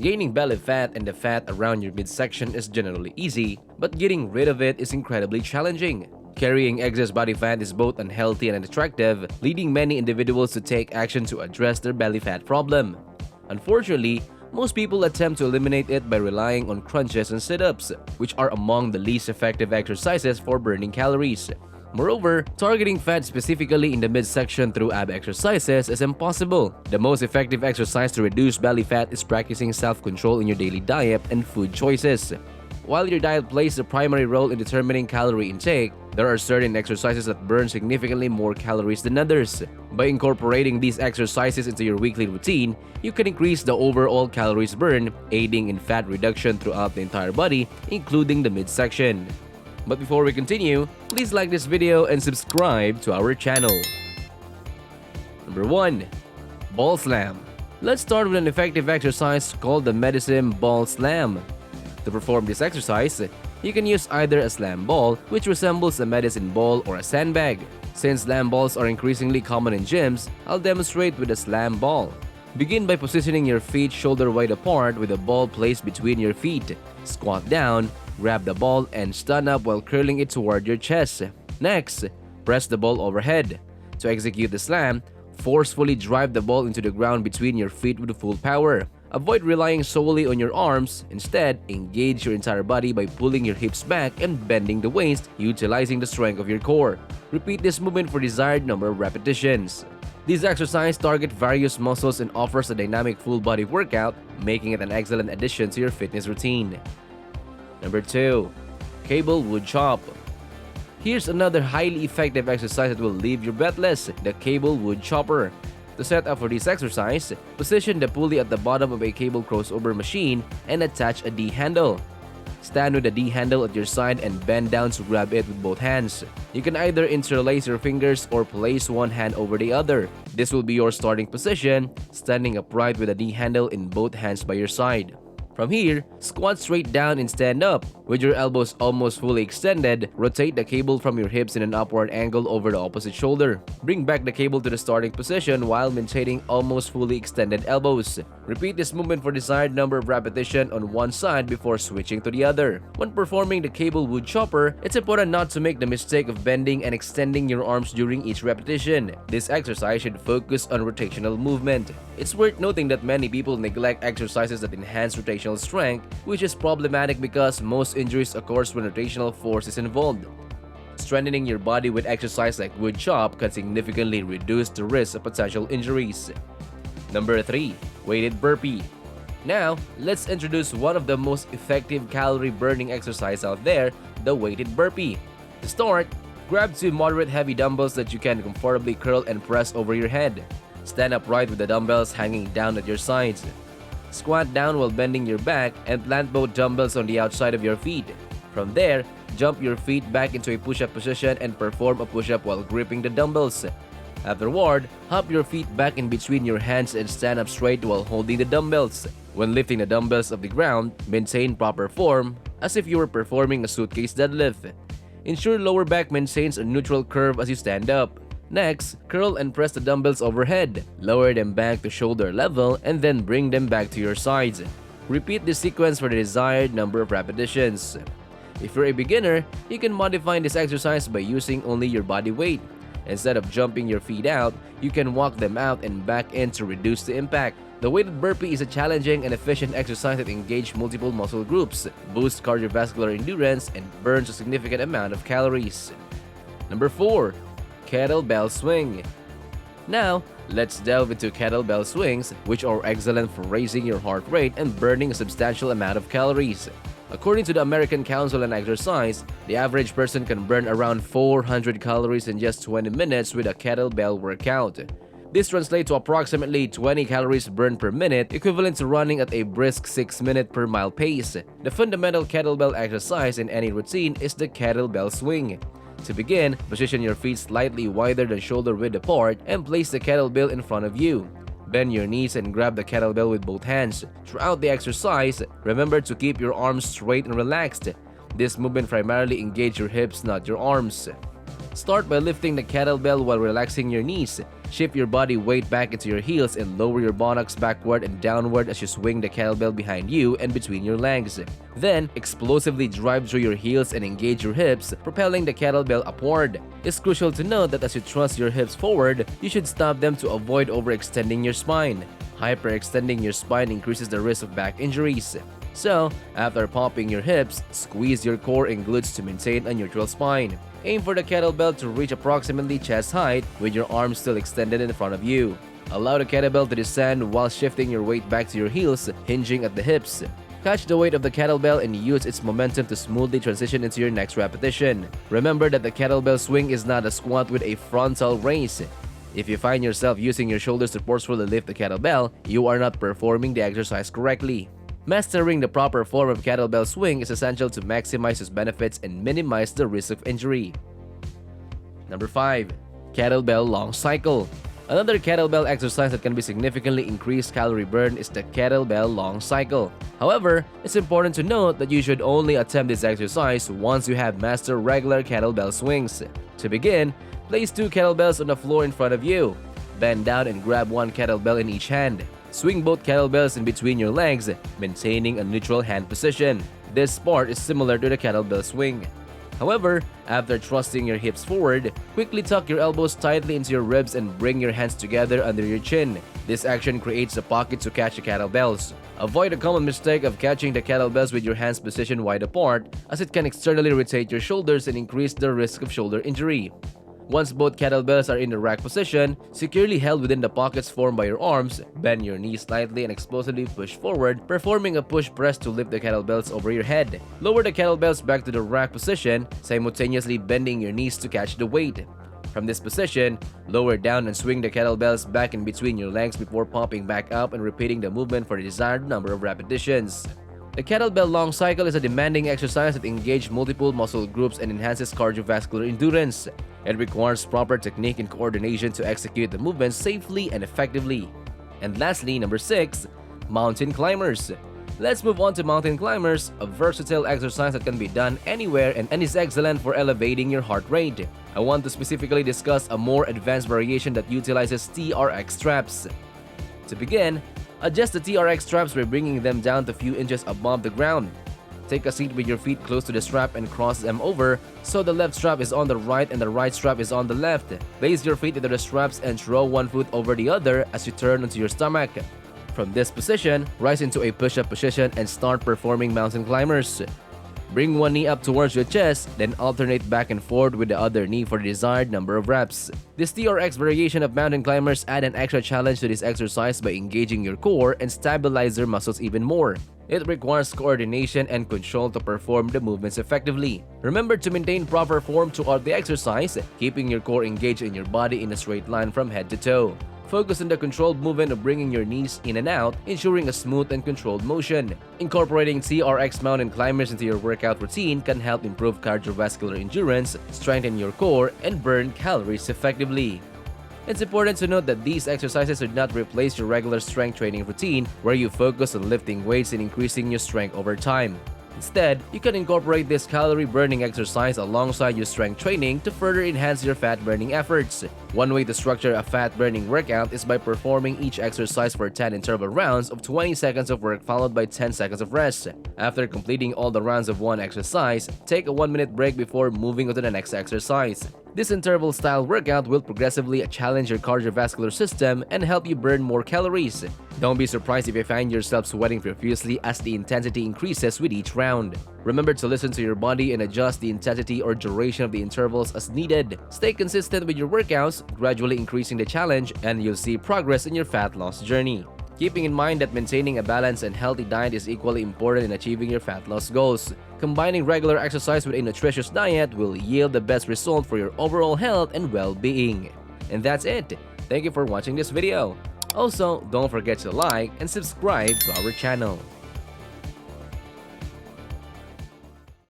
Gaining belly fat and the fat around your midsection is generally easy, but getting rid of it is incredibly challenging. Carrying excess body fat is both unhealthy and unattractive, leading many individuals to take action to address their belly fat problem. Unfortunately, most people attempt to eliminate it by relying on crunches and sit-ups, which are among the least effective exercises for burning calories. Moreover, targeting fat specifically in the midsection through ab exercises is impossible. The most effective exercise to reduce belly fat is practicing self-control in your daily diet and food choices. While your diet plays the primary role in determining calorie intake, there are certain exercises that burn significantly more calories than others. By incorporating these exercises into your weekly routine, you can increase the overall calories burned, aiding in fat reduction throughout the entire body, including the midsection. But before we continue, please like this video and subscribe to our channel. Number 1. Ball Slam. Let's start with an effective exercise called the Medicine Ball Slam. To perform this exercise, you can use either a slam ball, which resembles a medicine ball, or a sandbag. Since slam balls are increasingly common in gyms, I'll demonstrate with a slam ball. Begin by positioning your feet shoulder wide apart with the ball placed between your feet. Squat down, grab the ball, and stand up while curling it toward your chest. Next, press the ball overhead. To execute the slam, forcefully drive the ball into the ground between your feet with full power. Avoid relying solely on your arms. Instead, engage your entire body by pulling your hips back and bending the waist, utilizing the strength of your core. Repeat this movement for desired number of repetitions. This exercise targets various muscles and offers a dynamic full body workout, making it an excellent addition to your fitness routine. Number 2. Cable Wood Chop. Here's another highly effective exercise that will leave you breathless, the cable wood chopper. To set up for this exercise, position the pulley at the bottom of a cable crossover machine and attach a D-handle. Stand with the D-handle at your side and bend down to grab it with both hands. You can either interlace your fingers or place one hand over the other. This will be your starting position, standing upright with the D-handle in both hands by your side. From here, squat straight down and stand up. With your elbows almost fully extended, rotate the cable from your hips in an upward angle over the opposite shoulder. Bring back the cable to the starting position while maintaining almost fully extended elbows. Repeat this movement for desired number of repetitions on one side before switching to the other. When performing the cable wood chopper, it's important not to make the mistake of bending and extending your arms during each repetition. This exercise should focus on rotational movement. It's worth noting that many people neglect exercises that enhance rotational strength, which is problematic because most injuries occur when rotational force is involved. Strengthening your body with exercise like wood chop can significantly reduce the risk of potential injuries. Number 3. Weighted Burpee. Now, let's introduce one of the most effective calorie-burning exercises out there, the weighted burpee. To start, grab 2 moderate heavy dumbbells that you can comfortably curl and press over your head. Stand upright with the dumbbells hanging down at your sides. Squat down while bending your back and plant both dumbbells on the outside of your feet. From there, jump your feet back into a push-up position and perform a push-up while gripping the dumbbells. Afterward, hop your feet back in between your hands and stand up straight while holding the dumbbells. When lifting the dumbbells off the ground, maintain proper form as if you were performing a suitcase deadlift. Ensure lower back maintains a neutral curve as you stand up. Next, curl and press the dumbbells overhead. Lower them back to shoulder level and then bring them back to your sides. Repeat this sequence for the desired number of repetitions. If you're a beginner, you can modify this exercise by using only your body weight. Instead of jumping your feet out, you can walk them out and back in to reduce the impact. The weighted burpee is a challenging and efficient exercise that engages multiple muscle groups, boosts cardiovascular endurance, and burns a significant amount of calories. Number 4. Kettlebell Swing. Now, let's delve into kettlebell swings, which are excellent for raising your heart rate and burning a substantial amount of calories. According to the American Council on Exercise, the average person can burn around 400 calories in just 20 minutes with a kettlebell workout. This translates to approximately 20 calories burned per minute, equivalent to running at a brisk 6-minute per mile pace. The fundamental kettlebell exercise in any routine is the kettlebell swing. To begin, position your feet slightly wider than shoulder width apart and place the kettlebell in front of you. Bend your knees and grab the kettlebell with both hands. Throughout the exercise, remember to keep your arms straight and relaxed. This movement primarily engages your hips, not your arms. Start by lifting the kettlebell while relaxing your knees. Shift your body weight back into your heels and lower your buttocks backward and downward as you swing the kettlebell behind you and between your legs. Then, explosively drive through your heels and engage your hips, propelling the kettlebell upward. It's crucial to note that as you thrust your hips forward, you should stop them to avoid overextending your spine. Hyperextending your spine increases the risk of back injuries. So, after popping your hips, squeeze your core and glutes to maintain a neutral spine. Aim for the kettlebell to reach approximately chest height with your arms still extended in front of you. Allow the kettlebell to descend while shifting your weight back to your heels, hinging at the hips. Catch the weight of the kettlebell and use its momentum to smoothly transition into your next repetition. Remember that the kettlebell swing is not a squat with a frontal raise. If you find yourself using your shoulders to forcefully lift the kettlebell, you are not performing the exercise correctly. Mastering the proper form of kettlebell swing is essential to maximize its benefits and minimize the risk of injury. Number 5. Kettlebell long cycle. Another kettlebell exercise that can be significantly increased calorie burn is the kettlebell long cycle. However, it's important to note that you should only attempt this exercise once you have mastered regular kettlebell swings. To begin, place 2 kettlebells on the floor in front of you. Bend down and grab 1 kettlebell in each hand. Swing both kettlebells in between your legs, maintaining a neutral hand position. This part is similar to the kettlebell swing. However, after thrusting your hips forward, quickly tuck your elbows tightly into your ribs and bring your hands together under your chin. This action creates a pocket to catch the kettlebells. Avoid the common mistake of catching the kettlebells with your hands positioned wide apart, as it can externally rotate your shoulders and increase the risk of shoulder injury. Once both kettlebells are in the rack position, securely held within the pockets formed by your arms, bend your knees slightly and explosively push forward, performing a push press to lift the kettlebells over your head. Lower the kettlebells back to the rack position, simultaneously bending your knees to catch the weight. From this position, lower down and swing the kettlebells back in between your legs before popping back up and repeating the movement for the desired number of repetitions. The kettlebell long cycle is a demanding exercise that engages multiple muscle groups and enhances cardiovascular endurance. It requires proper technique and coordination to execute the movements safely and effectively. And lastly, number 6, mountain climbers. Let's move on to mountain climbers, a versatile exercise that can be done anywhere and is excellent for elevating your heart rate. I want to specifically discuss a more advanced variation that utilizes TRX straps. To begin, adjust the TRX straps by bringing them down to a few inches above the ground. Take a seat with your feet close to the strap and cross them over so the left strap is on the right and the right strap is on the left. Place your feet into the straps and throw one foot over the other as you turn onto your stomach. From this position, rise into a push-up position and start performing mountain climbers. Bring one knee up towards your chest, then alternate back and forth with the other knee for the desired number of reps. This TRX variation of mountain climbers add an extra challenge to this exercise by engaging your core and stabilize your muscles even more. It requires coordination and control to perform the movements effectively. Remember to maintain proper form throughout the exercise, keeping your core engaged in your body in a straight line from head to toe. Focus on the controlled movement of bringing your knees in and out, ensuring a smooth and controlled motion. Incorporating TRX mountain climbers into your workout routine can help improve cardiovascular endurance, strengthen your core, and burn calories effectively. It's important to note that these exercises do not replace your regular strength training routine, where you focus on lifting weights and increasing your strength over time. Instead, you can incorporate this calorie-burning exercise alongside your strength training to further enhance your fat-burning efforts. One way to structure a fat-burning workout is by performing each exercise for 10 interval rounds of 20 seconds of work followed by 10 seconds of rest. After completing all the rounds of one exercise, take a 1-minute break before moving on to the next exercise. This interval-style workout will progressively challenge your cardiovascular system and help you burn more calories. Don't be surprised if you find yourself sweating profusely as the intensity increases with each round. Remember to listen to your body and adjust the intensity or duration of the intervals as needed. Stay consistent with your workouts, gradually increasing the challenge, and you'll see progress in your fat loss journey. Keeping in mind that maintaining a balanced and healthy diet is equally important in achieving your fat loss goals. Combining regular exercise with a nutritious diet will yield the best result for your overall health and well-being. And that's it. Thank you for watching this video. Also, don't forget to like and subscribe to our channel.